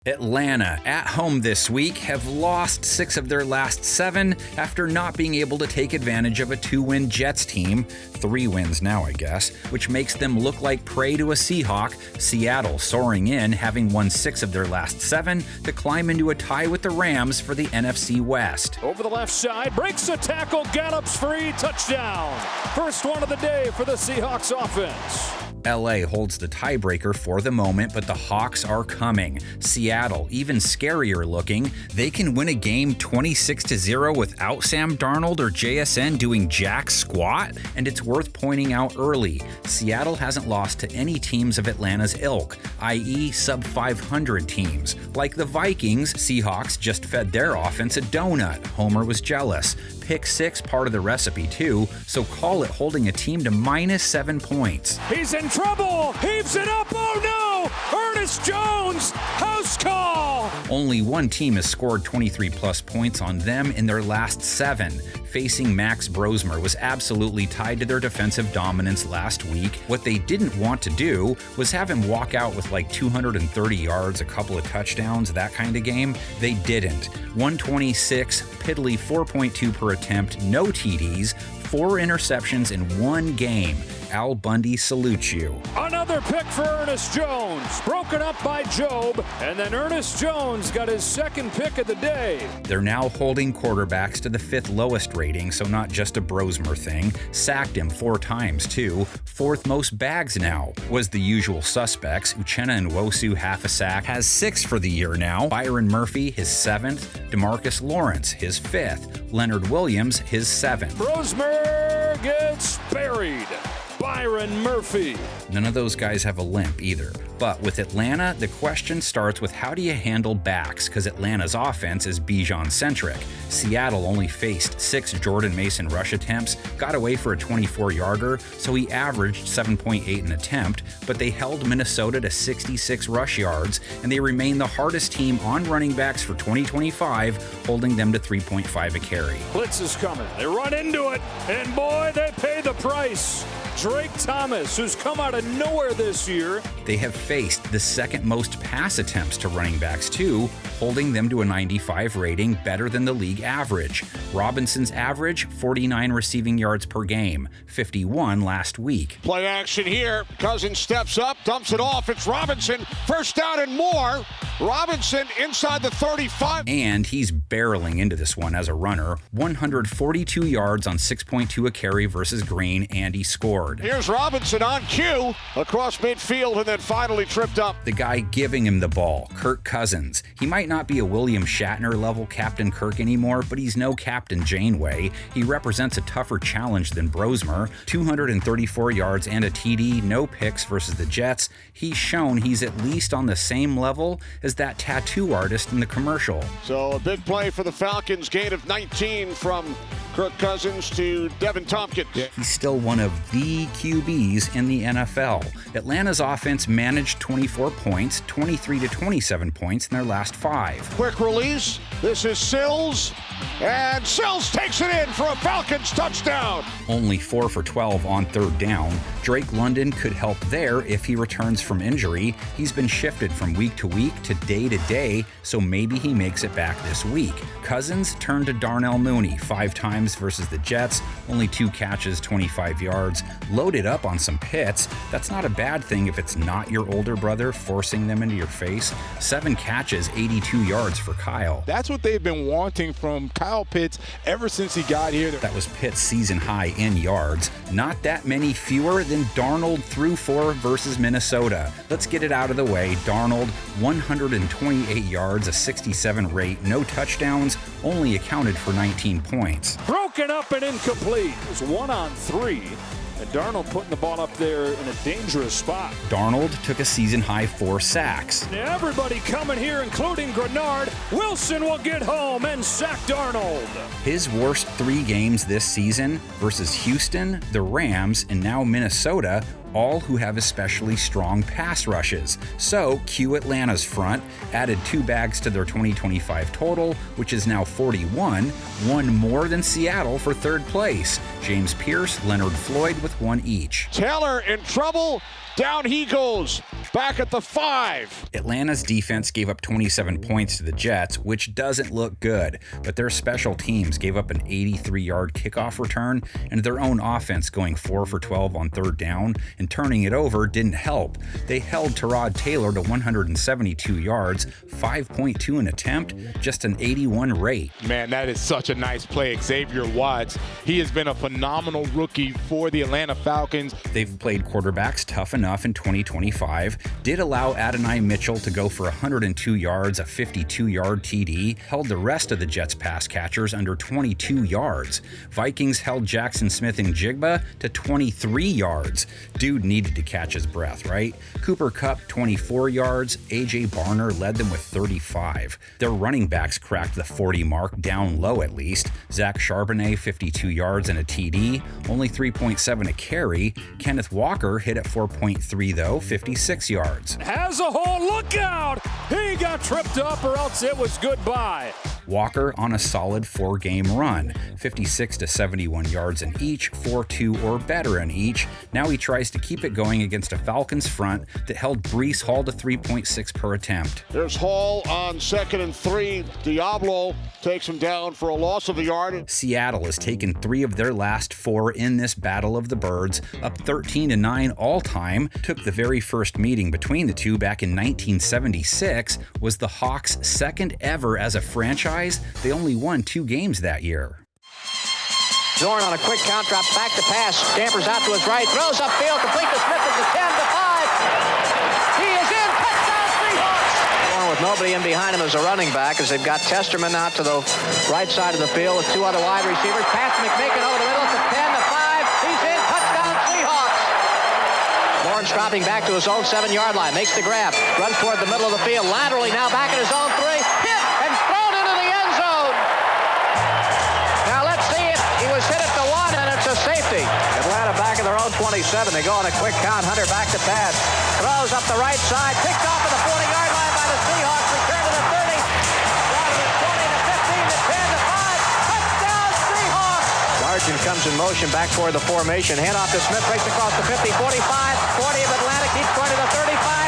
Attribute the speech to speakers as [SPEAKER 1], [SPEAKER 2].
[SPEAKER 1] Atlanta, at home this week, have lost 6 of their last 7 after not being able to take advantage of a 2-win Jets team, 3 wins now I guess, which makes them look like prey to a Seahawk. Seattle soaring in, having won 6 of their last 7 to climb into a tie with the Rams for the NFC West.
[SPEAKER 2] Over the left side, breaks a tackle, gallops free, touchdown. First one of the day for the Seahawks offense.
[SPEAKER 1] LA holds the tiebreaker for the moment, but the Hawks are coming. Seattle, even scarier looking. They can win a game 26-0 without Sam Darnold or JSN doing jack squat, and it's worth pointing out early. Seattle hasn't lost to any teams of Atlanta's ilk, i.e. sub-500 teams. Like the Vikings, Seahawks just fed their offense a donut. Homer was jealous. Pick 6 part of the recipe too, so call it holding a team to -7 points.
[SPEAKER 2] He's in trouble! Heaves it up! Oh no! Ernest Jones! House call!
[SPEAKER 1] Only one team has scored 23+ points on them in their last 7. Facing Max Brosmer was absolutely tied to their defensive dominance last week. What they didn't want to do was have him walk out with like 230 yards, a couple of touchdowns, that kind of game. They didn't. 126, piddly 4.2 per attempt, no TDs, 4 interceptions in 1 game. Al Bundy salutes you.
[SPEAKER 2] Another pick for Ernest Jones, broken up by Job, and then Ernest Jones got his 2nd pick of the day.
[SPEAKER 1] They're now holding quarterbacks to the 5th lowest rating, so not just a Brosmer thing. Sacked him 4 times too. 4th most bags now. Was the usual suspects. Uchenna Nwosu half a sack, has 6 for the year now. Byron Murphy his 7th. DeMarcus Lawrence his 5th. Leonard Williams his 7th.
[SPEAKER 2] Brosmer gets buried. Byron Murphy.
[SPEAKER 1] None of those guys have a limp either. But with Atlanta, the question starts with how do you handle backs, because Atlanta's offense is Bijan-centric. Seattle only faced 6 Jordan Mason rush attempts, got away for a 24-yarder, so he averaged 7.8 an attempt, but they held Minnesota to 66 rush yards, and they remain the hardest team on running backs for 2025, holding them to 3.5 a carry.
[SPEAKER 2] Blitz is coming. They run into it, and boy, they pay the price. Drake Thomas, who's come out of nowhere this year.
[SPEAKER 1] They have faced the 2nd most pass attempts to running backs too, holding them to a 95 rating, better than the league average. Robinson's average, 49 receiving yards per game, 51 last week.
[SPEAKER 3] Play action here. Cousins steps up, dumps it off. It's Robinson. First down and more. Robinson inside the 35.
[SPEAKER 1] And he's barreling into this one as a runner. 142 yards on 6.2 a carry versus Green, and he scored.
[SPEAKER 3] Here's Robinson on cue across midfield and then finally tripped up.
[SPEAKER 1] The guy giving him the ball, Kirk Cousins. He might not be a William Shatner level Captain Kirk anymore, but he's no Captain Janeway. He represents a tougher challenge than Brosmer. 234 yards and a TD, no picks versus the Jets. He's shown he's at least on the same level as that tattoo artist in the commercial.
[SPEAKER 3] So a big play for the Falcons, gain of 19 from Kirk Cousins to Devin Tompkins.
[SPEAKER 1] He's still one of the QBs in the NFL. Atlanta's offense managed 24 points, 23 to 27 points in their last 5.
[SPEAKER 3] Quick release. This is Sills. And Sills takes it in for a Falcons touchdown.
[SPEAKER 1] Only 4 for 12 on 3rd down. Drake London could help there if he returns from injury. He's been shifted from week to week to day, so maybe he makes it back this week. Cousins turned to Darnell Mooney 5 times versus the Jets, only 2 catches, 25 yards, loaded up on some pits. That's not a bad thing if it's not your older brother forcing them into your face. 7 catches, 82 yards for Kyle.
[SPEAKER 4] That's what they've been wanting from Kyle Pitts ever since he got here.
[SPEAKER 1] That was Pitt's season high in yards. Not that many fewer than Darnold threw for versus Minnesota. Let's get it out of the way. Darnold, 128 yards, a 67 rate, no touchdowns, only accounted for 19 points.
[SPEAKER 2] Broken up and incomplete. It was 1 on 3. And Darnold putting the ball up there in a dangerous spot.
[SPEAKER 1] Darnold took a season-high 4 sacks.
[SPEAKER 2] Everybody coming here, including Grenard. Wilson will get home and sack Darnold.
[SPEAKER 1] His worst 3 games this season versus Houston, the Rams, and now Minnesota, all who have especially strong pass rushes. So, cue Atlanta's front, added 2 bags to their 2025 total, which is now 41, 1 more than Seattle for 3rd place. James Pierce, Leonard Floyd with 1 each.
[SPEAKER 3] Taylor in trouble. Down he goes. back at the 5.
[SPEAKER 1] Atlanta's defense gave up 27 points to the Jets, which doesn't look good, but their special teams gave up an 83-yard kickoff return, and their own offense going 4 for 12 on third down and turning it over didn't help. They held Tyrod Taylor to 172 yards, 5.2 an attempt, just an 81 rate.
[SPEAKER 4] Man, that is such a nice play. Xavier Watts, he has been a phenomenal rookie for the Atlanta Falcons.
[SPEAKER 1] They've played quarterbacks tough enough in 2025, did allow Adonai Mitchell to go for 102 yards, a 52-yard TD, held the rest of the Jets pass catchers under 22 yards. Vikings held Jackson Smith and Jigba to 23 yards. Dude needed to catch his breath, right? Cooper Kupp, 24 yards. A.J. Barner led them with 35. Their running backs cracked the 40 mark, down low at least. Zach Charbonnet, 52 yards and a TD, only 3.7 a carry. Kenneth Walker hit at 4.3 though, 56 yards.
[SPEAKER 2] Has a hole, look out! He got tripped up or else it was goodbye.
[SPEAKER 1] Walker on a solid 4-game run, 56 to 71 yards in each, 4-2 or better in each. Now he tries to keep it going against a Falcons front that held Breece Hall to 3.6 per attempt.
[SPEAKER 3] There's Hall on 2nd and 3. Diablo takes him down for a loss of a yard.
[SPEAKER 1] Seattle has taken 3 of their last 4 in this Battle of the Birds, up 13-9 all-time. Took the very first meeting between the two back in 1976, was the Hawks' second ever as a franchise. They only won 2 games that year.
[SPEAKER 5] Zorn on a quick count, drops back to pass, scampers out to his right, throws upfield, complete to Smith at the 10 to 5. He is in, touchdown Seahawks! Zorn with nobody in behind him as a running back, as they've got Testerman out to the right side of the field with 2 other wide receivers. Pass to McMakin over the middle at the 10 to 5. He's in, touchdown Seahawks! Lawrence dropping back to his own 7-yard line, makes the grab, runs toward the middle of the field, laterally now back at his own 3, hit and thrown into the end zone! Now let's see it. He was hit at the 1, and it's a safety. Atlanta back at their own 27. They go on a quick count. Hunter back to pass. Throws up the right side. Picked off at the 40-yard line by the Seahawks. Return to the 30. Down to the 20 to 15 to 10 to 5. Touchdown Seahawks! Sargent comes in motion back toward the formation. Handoff to Smith. Breaks across the 50, 45, 40 of Atlanta. Keeps going to the 35.